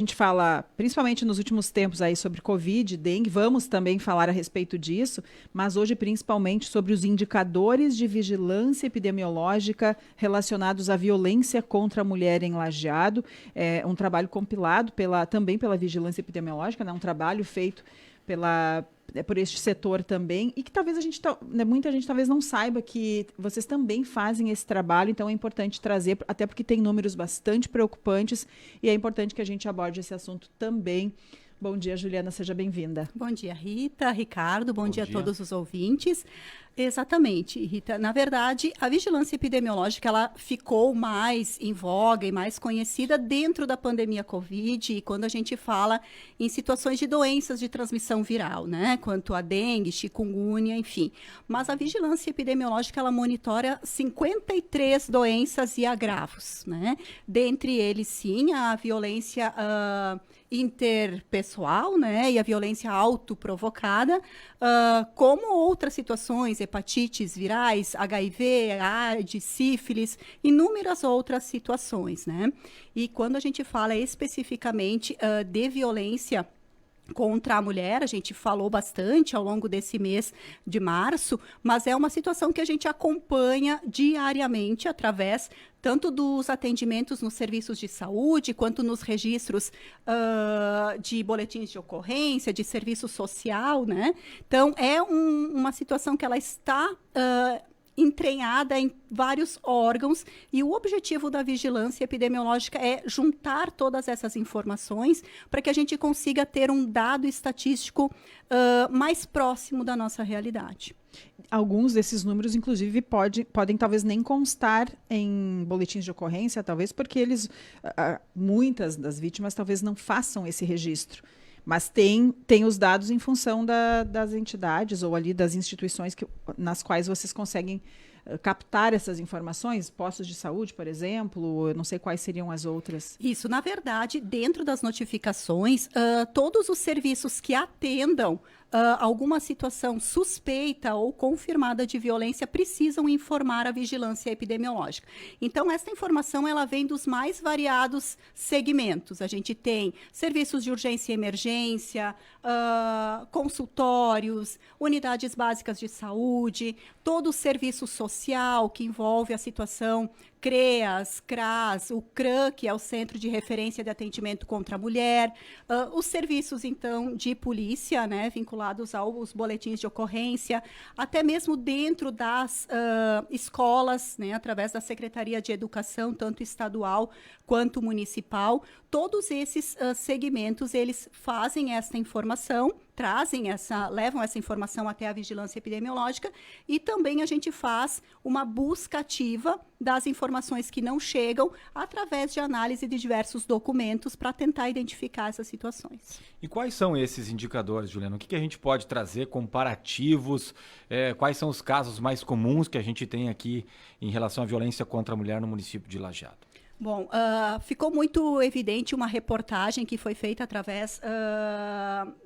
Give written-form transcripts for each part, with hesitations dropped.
gente fala, principalmente nos últimos tempos aí sobre Covid, dengue, vamos também falar a respeito disso, mas hoje principalmente sobre os indicadores de vigilância epidemiológica relacionados à violência contra a mulher em Lajeado. É um trabalho compilado também pela Vigilância Epidemiológica, né? Um trabalho feito por este setor também, e que talvez muita gente talvez não saiba que vocês também fazem esse trabalho, então é importante trazer, até porque tem números bastante preocupantes, e é importante que a gente aborde esse assunto também. Bom dia, Juliana, seja bem-vinda. Bom dia, Rita, Ricardo, bom dia a dia. todos os ouvintes. Exatamente, Rita. Na verdade, a vigilância epidemiológica ela ficou mais em voga e mais conhecida dentro da pandemia Covid, e quando a gente fala em situações de doenças de transmissão viral, né? Quanto a dengue, chikungunya, enfim. Mas a vigilância epidemiológica ela monitora 53 doenças e agravos, né? Dentre eles, sim, a violência interpessoal, né, e a violência autoprovocada, como outras situações, hepatites virais, HIV, AIDS, sífilis, inúmeras outras situações, né? E quando a gente fala especificamente de violência contra a mulher, a gente falou bastante ao longo desse mês de março, mas é uma situação que a gente acompanha diariamente através tanto dos atendimentos nos serviços de saúde, quanto nos registros de boletins de ocorrência, de serviço social, né? Então, é uma situação que ela está entranhada em vários órgãos, e o objetivo da vigilância epidemiológica é juntar todas essas informações para que a gente consiga ter um dado estatístico mais próximo da nossa realidade. Alguns desses números, inclusive, podem talvez nem constar em boletins de ocorrência, talvez porque muitas das vítimas talvez não façam esse registro. Mas tem os dados em função das entidades ou ali das instituições nas quais vocês conseguem captar essas informações, postos de saúde, por exemplo, eu não sei quais seriam as outras. Isso, na verdade, dentro das notificações, todos os serviços que atendam alguma situação suspeita ou confirmada de violência precisam informar a vigilância epidemiológica. Então, essa informação ela vem dos mais variados segmentos. A gente tem serviços de urgência e emergência, consultórios, unidades básicas de saúde, todo o serviço social que envolve a situação CREAS, CRAS, o CRAN, que é o Centro de Referência de Atendimento contra a Mulher, os serviços, então, de polícia, né, vinculados aos boletins de ocorrência, até mesmo dentro das escolas, né, através da Secretaria de Educação, tanto estadual quanto municipal. Todos esses segmentos, eles fazem essa informação, levam essa informação até a vigilância epidemiológica, e também a gente faz uma busca ativa das informações que não chegam através de análise de diversos documentos para tentar identificar essas situações. E quais são esses indicadores, Juliana? O que a gente pode trazer, comparativos? Quais são os casos mais comuns que a gente tem aqui em relação à violência contra a mulher no município de Lajeado? Bom, ficou muito evidente uma reportagem que foi feita através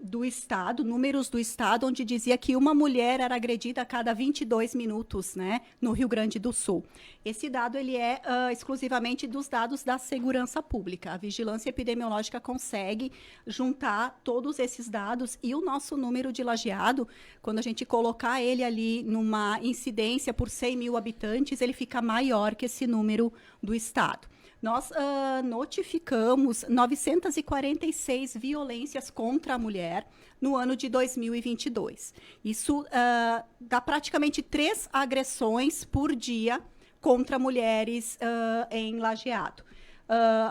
do Estado, números do Estado, onde dizia que uma mulher era agredida a cada 22 minutos, né, no Rio Grande do Sul. Esse dado ele é exclusivamente dos dados da segurança pública. A vigilância epidemiológica consegue juntar todos esses dados, e o nosso número de Lajeado, quando a gente colocar ele ali numa incidência por 100 mil habitantes, ele fica maior que esse número do Estado. Nós notificamos 946 violências contra a mulher no ano de 2022. Isso dá praticamente 3 agressões por dia contra mulheres em Lajeado.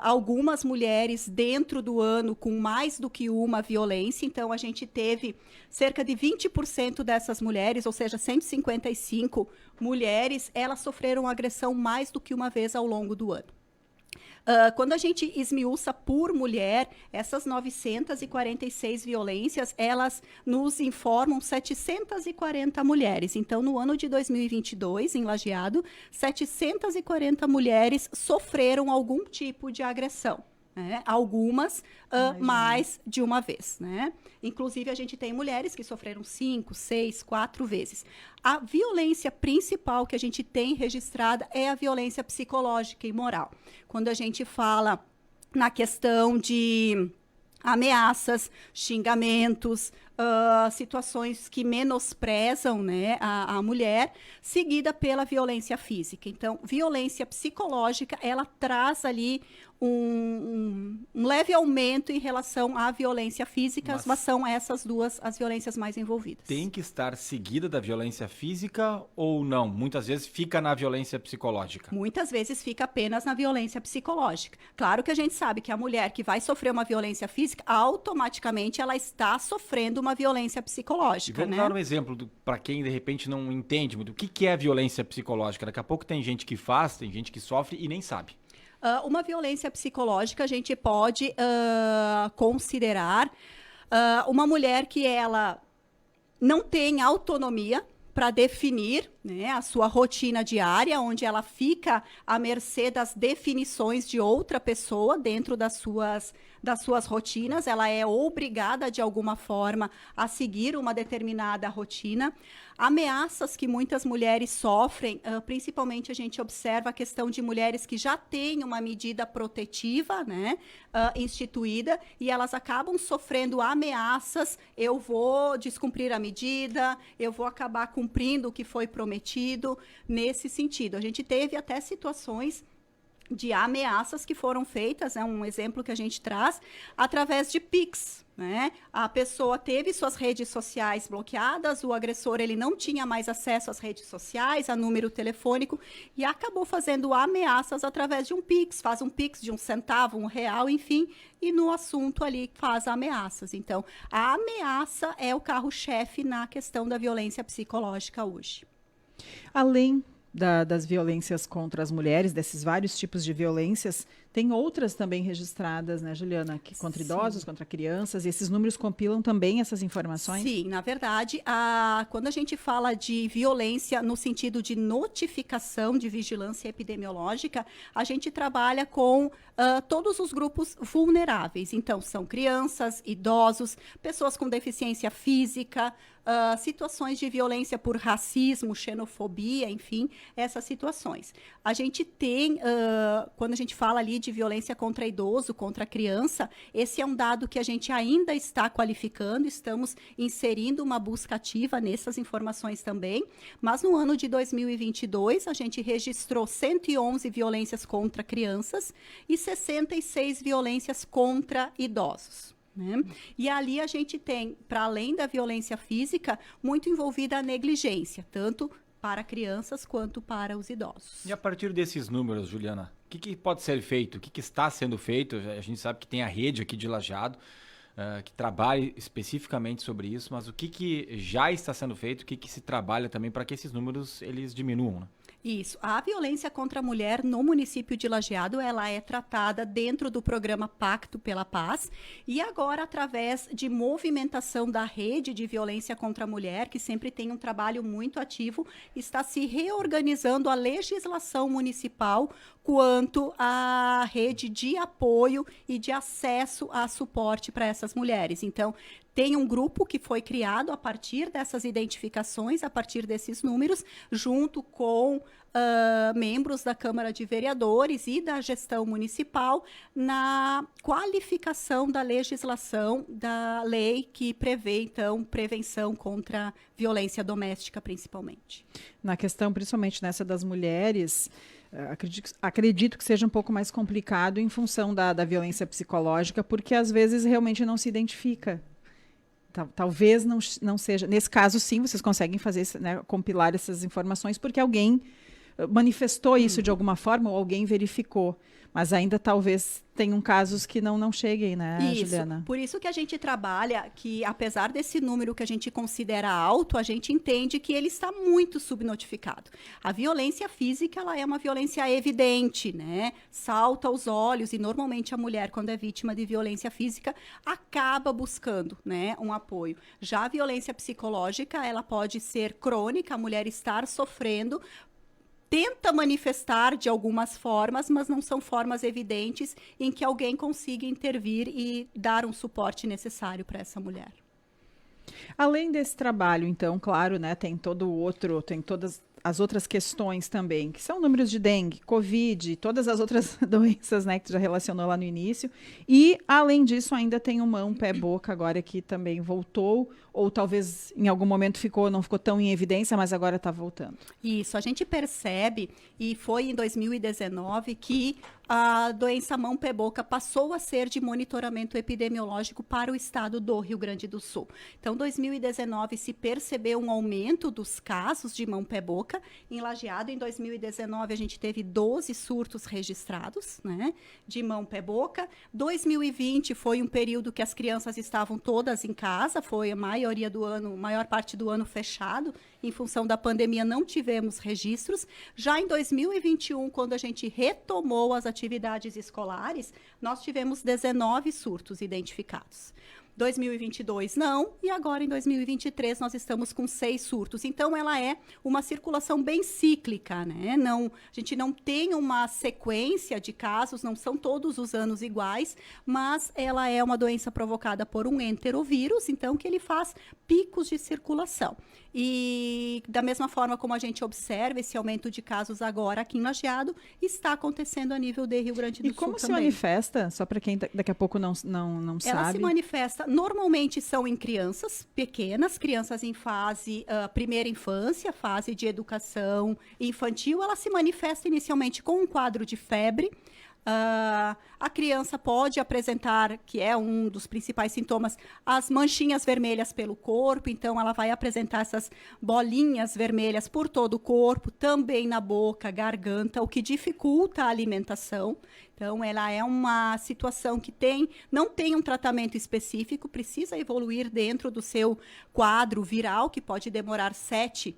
Algumas mulheres dentro do ano com mais do que uma violência, então a gente teve cerca de 20% dessas mulheres, ou seja, 155 mulheres, elas sofreram agressão mais do que uma vez ao longo do ano. Quando a gente esmiuça por mulher, essas 946 violências, elas nos informam 740 mulheres. Então, no ano de 2022, em Lajeado, 740 mulheres sofreram algum tipo de agressão. Né? Algumas mais de uma vez. Né? Inclusive, a gente tem mulheres que sofreram 5, 6, 4 vezes. A violência principal que a gente tem registrada é a violência psicológica e moral. Quando a gente fala na questão de ameaças, xingamentos, situações que menosprezam, né, a mulher, seguida pela violência física. Então, violência psicológica, ela traz ali um leve aumento em relação à violência física, mas são essas duas as violências mais envolvidas. Tem que estar seguida da violência física ou não? Muitas vezes fica na violência psicológica. Muitas vezes fica apenas na violência psicológica. Claro que a gente sabe que a mulher que vai sofrer uma violência física, automaticamente ela está sofrendo uma violência psicológica. E vamos né? dar um exemplo para quem de repente não entende muito. O que é violência psicológica? Daqui a pouco tem gente que faz, tem gente que sofre e nem sabe. Uma violência psicológica a gente pode considerar uma mulher que ela não tem autonomia para definir, né, a sua rotina diária, onde ela fica à mercê das definições de outra pessoa dentro das suas rotinas. Ela é obrigada, de alguma forma, a seguir uma determinada rotina. Ameaças que muitas mulheres sofrem, principalmente a gente observa a questão de mulheres que já têm uma medida protetiva, né, instituída, e elas acabam sofrendo ameaças: eu vou descumprir a medida, eu vou acabar cumprindo o que foi prometido, nesse sentido. A gente teve até situações de ameaças que foram feitas, é um exemplo que a gente traz, através de Pix, né? A pessoa teve suas redes sociais bloqueadas, o agressor ele não tinha mais acesso às redes sociais, a número telefônico, e acabou fazendo ameaças através de um Pix. Faz um Pix de 1 centavo, R$1, enfim, e no assunto ali faz ameaças. Então, a ameaça é o carro-chefe na questão da violência psicológica hoje. Além das violências contra as mulheres, desses vários tipos de violências, tem outras também registradas, né, Juliana? Contra idosos, contra crianças, e esses números compilam também essas informações? Sim, na verdade, quando a gente fala de violência no sentido de notificação de vigilância epidemiológica, a gente trabalha com todos os grupos vulneráveis. Então, são crianças, idosos, pessoas com deficiência física, situações de violência por racismo, xenofobia, enfim, essas situações. A gente tem, quando a gente fala ali de violência contra idoso, contra criança, esse é um dado que a gente ainda está qualificando, estamos inserindo uma busca ativa nessas informações também, mas no ano de 2022, a gente registrou 111 violências contra crianças e 66 violências contra idosos. Né? E ali a gente tem, para além da violência física, muito envolvida a negligência, tanto para crianças quanto para os idosos. E a partir desses números, Juliana, o que pode ser feito? O que está sendo feito? A gente sabe que tem a rede aqui de Lajeado, que trabalha especificamente sobre isso, mas o que já está sendo feito, o que se trabalha também para que esses números eles diminuam, né? Isso. A violência contra a mulher no município de Lajeado, ela é tratada dentro do programa Pacto pela Paz e agora através de movimentação da rede de violência contra a mulher, que sempre tem um trabalho muito ativo, está se reorganizando a legislação municipal quanto à rede de apoio e de acesso a suporte para essas mulheres. Então, tem um grupo que foi criado a partir dessas identificações, a partir desses números, junto com membros da Câmara de Vereadores e da gestão municipal, na qualificação da legislação da lei que prevê, então, prevenção contra violência doméstica, principalmente. Na questão, principalmente nessa das mulheres, acredito que seja um pouco mais complicado em função da violência psicológica, porque às vezes realmente não se identifica. Talvez não seja. Nesse caso, sim, vocês conseguem fazer, né, compilar essas informações porque alguém manifestou isso de alguma forma ou alguém verificou. Mas ainda talvez tenham casos que não cheguem, né, isso, Juliana? Por isso que a gente trabalha que, apesar desse número que a gente considera alto, a gente entende que ele está muito subnotificado. A violência física, ela é uma violência evidente, né? Salta aos olhos, e normalmente a mulher, quando é vítima de violência física, acaba buscando, né, um apoio. Já a violência psicológica, ela pode ser crônica, a mulher estar sofrendo, tenta manifestar de algumas formas, mas não são formas evidentes em que alguém consiga intervir e dar um suporte necessário para essa mulher. Além desse trabalho, então, claro, né, tem todas as outras questões também, que são números de dengue, Covid, todas as outras doenças, né, que tu já relacionou lá no início. E, além disso, ainda tem o mão, pé, boca agora que também voltou, ou talvez em algum momento não ficou tão em evidência, mas agora está voltando. Isso, a gente percebe, e foi em 2019 que a doença mão, pé, boca passou a ser de monitoramento epidemiológico para o estado do Rio Grande do Sul. Então, em 2019 se percebeu um aumento dos casos de mão, pé, boca. Em Lajeado, em 2019, a gente teve 12 surtos registrados, né, de mão, pé, boca. 2020 foi um período que as crianças estavam todas em casa, foi a maior parte do ano fechado. Em função da pandemia, não tivemos registros. Já em 2021, quando a gente retomou as atividades escolares, nós tivemos 19 surtos identificados. 2022 não, e agora em 2023 nós estamos com 6 surtos. Então ela é uma circulação bem cíclica, né? A gente não tem uma sequência de casos, não são todos os anos iguais, mas ela é uma doença provocada por um enterovírus, então que ele faz picos de circulação. E da mesma forma como a gente observa esse aumento de casos agora aqui em Lajeado, está acontecendo a nível de Rio Grande do Sul também. E como se manifesta, só para quem daqui a pouco não sabe? Ela se manifesta, normalmente são em crianças pequenas, crianças em fase primeira infância, fase de educação infantil. Ela se manifesta inicialmente com um quadro de febre. A criança pode apresentar, que é um dos principais sintomas, as manchinhas vermelhas pelo corpo, então ela vai apresentar essas bolinhas vermelhas por todo o corpo, também na boca, garganta, o que dificulta a alimentação. Então, ela é uma situação que não tem um tratamento específico, precisa evoluir dentro do seu quadro viral, que pode demorar 7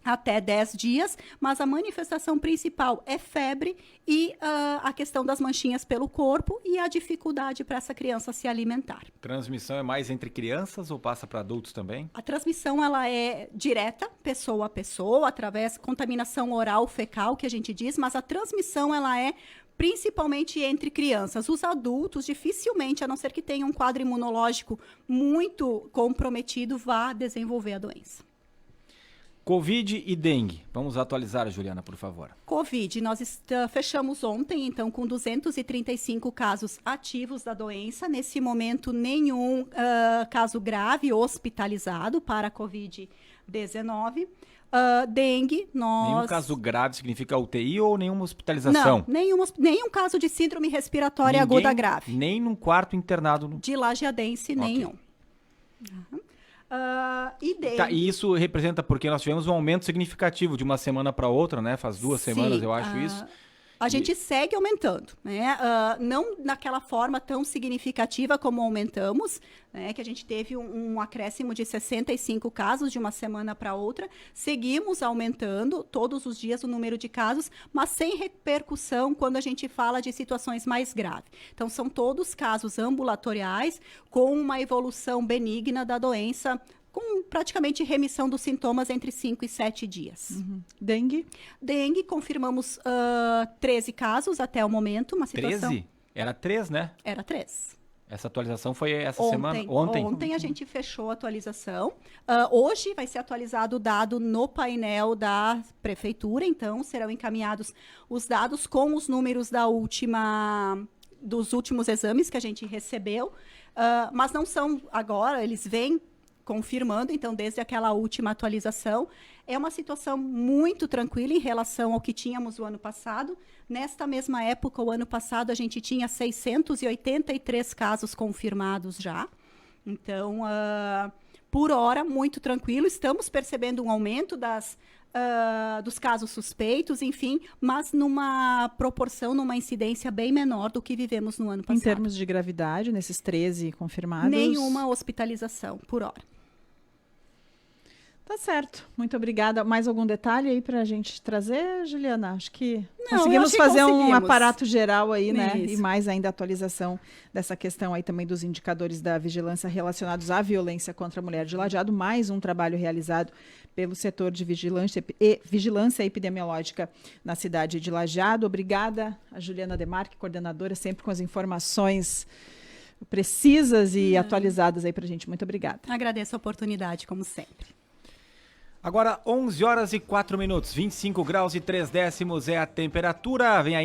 até 10 dias, mas a manifestação principal é febre e a questão das manchinhas pelo corpo e a dificuldade para essa criança se alimentar. Transmissão é mais entre crianças ou passa para adultos também? A transmissão ela é direta, pessoa a pessoa, através de contaminação oral fecal, que a gente diz, mas a transmissão ela é principalmente entre crianças. Os adultos, dificilmente, a não ser que tenham um quadro imunológico muito comprometido, vá desenvolver a doença. Covid e dengue. Vamos atualizar, Juliana, por favor. Covid, nós fechamos ontem, então, com 235 casos ativos da doença. Nesse momento, nenhum caso grave hospitalizado para a Covid-19. Dengue, Nenhum caso grave significa UTI ou nenhuma hospitalização? Não, nenhum caso de síndrome respiratória aguda grave. Nem num quarto internado? De lajeadense, okay. Nenhum. E isso representa porque nós tivemos um aumento significativo de uma semana para outra, né? Faz 2 semanas, eu acho isso. A gente segue aumentando, né? Não naquela forma tão significativa como aumentamos, né? Que a gente teve um acréscimo de 65 casos de uma semana para outra. Seguimos aumentando todos os dias o número de casos, mas sem repercussão quando a gente fala de situações mais graves. Então, são todos casos ambulatoriais com uma evolução benigna da doença, com praticamente remissão dos sintomas entre 5 e 7 dias. Uhum. Dengue? Dengue, confirmamos 13 casos até o momento. Uma situação... 13? Era 3, né? Era 3. Essa atualização foi essa semana? Ontem? Ontem a gente fechou a atualização. Hoje vai ser atualizado o dado no painel da prefeitura, então serão encaminhados os dados com os números dos últimos exames que a gente recebeu, mas não são agora, eles vêm confirmando, então, desde aquela última atualização. É uma situação muito tranquila em relação ao que tínhamos o ano passado. Nesta mesma época, o ano passado, a gente tinha 683 casos confirmados já. Então, por hora, muito tranquilo. Estamos percebendo um aumento dos casos suspeitos, enfim, mas numa proporção, numa incidência bem menor do que vivemos no ano passado. Em termos de gravidade, nesses 13 confirmados? Nenhuma hospitalização por hora. Tá certo. Muito obrigada. Mais algum detalhe aí para a gente trazer, Juliana? Acho que conseguimos fazer um aparato geral aí, né? Isso. E mais ainda a atualização dessa questão aí também dos indicadores da vigilância relacionados à violência contra a mulher de Lajeado. Mais um trabalho realizado pelo setor de vigilância epidemiológica na cidade de Lajeado. Obrigada a Juliana Demarque, coordenadora, sempre com as informações precisas e atualizadas aí para a gente. Muito obrigada. Agradeço a oportunidade, como sempre. Agora 11 horas e 4 minutos, 25 graus e 3 décimos é a temperatura. Vem aí